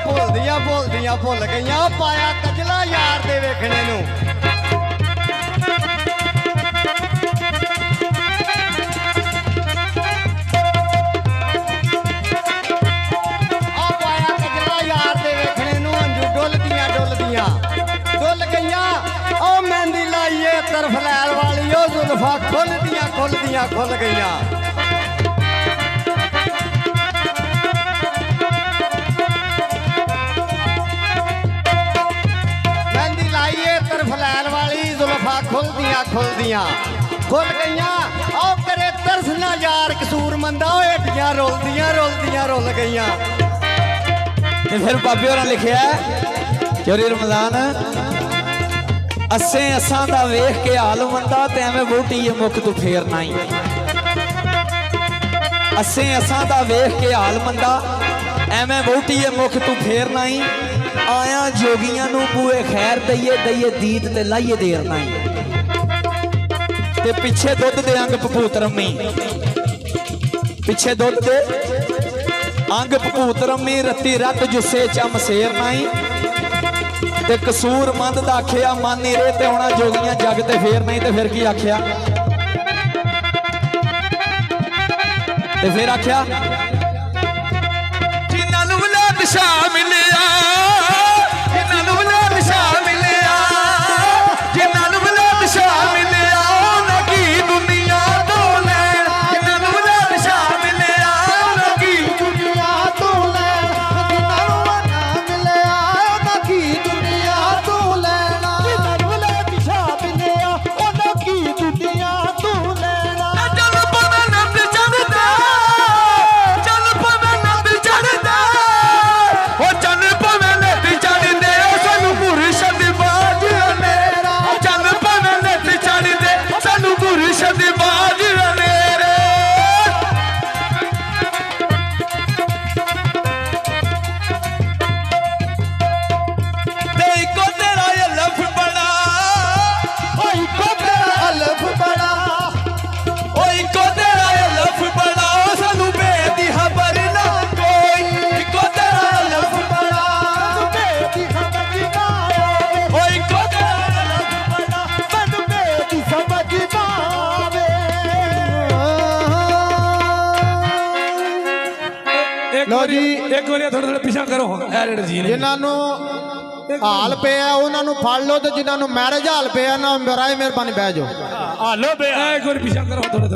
भुलदियां भुल गईयां पाया कजला यार दे वेखने नूं। पाया कजला यार दे वेखने नूं अंजू डुलदियां डुल गईयां। ओ मेहंदी लाइए तरफ लैल वाली ओ जुल्फा खुल गईयां। फलैल वाली जुल्फा खुल गईयां। ओ करे तरस ना यार कसूर मंदा हेटियां रोलदियां रुल गईयां। ते फिर बाबे होरां लिखिया चोरी रमजान असें असां दा वेख के हाल मंदा ते एवें वोटी ये मुख तू फेरना ही। असें असां दा वेख के हाल मंदा एवें वोटी ये मुख तू फेरना ही। आया जोगियां नू बूए खैर दईए दीद ते लाइए देर नहीं। ते पिछे दुध दे अंग भपूत रमी, पिछे दुध दे अंग भपूत रमी रत्ती रत जुस्से चम सेर नहीं। ते कसूर मंद दा आखिया मन नहीं रे ते होना जोगियां जग ते फेर नहीं। ते फिर की आखिया ते फिर आखिया जिन्हां नूं वलाद शाह मिलिया लो जी एक बार थोड़ा पिछा करो जिन्होंने हाल पे उन्होंने फड़ लो तो जिन्होंने मैरिज हाल पे ना बराए मेहरबानी बह जाओ। हालो पे एक बार पिछा करो थोड़ा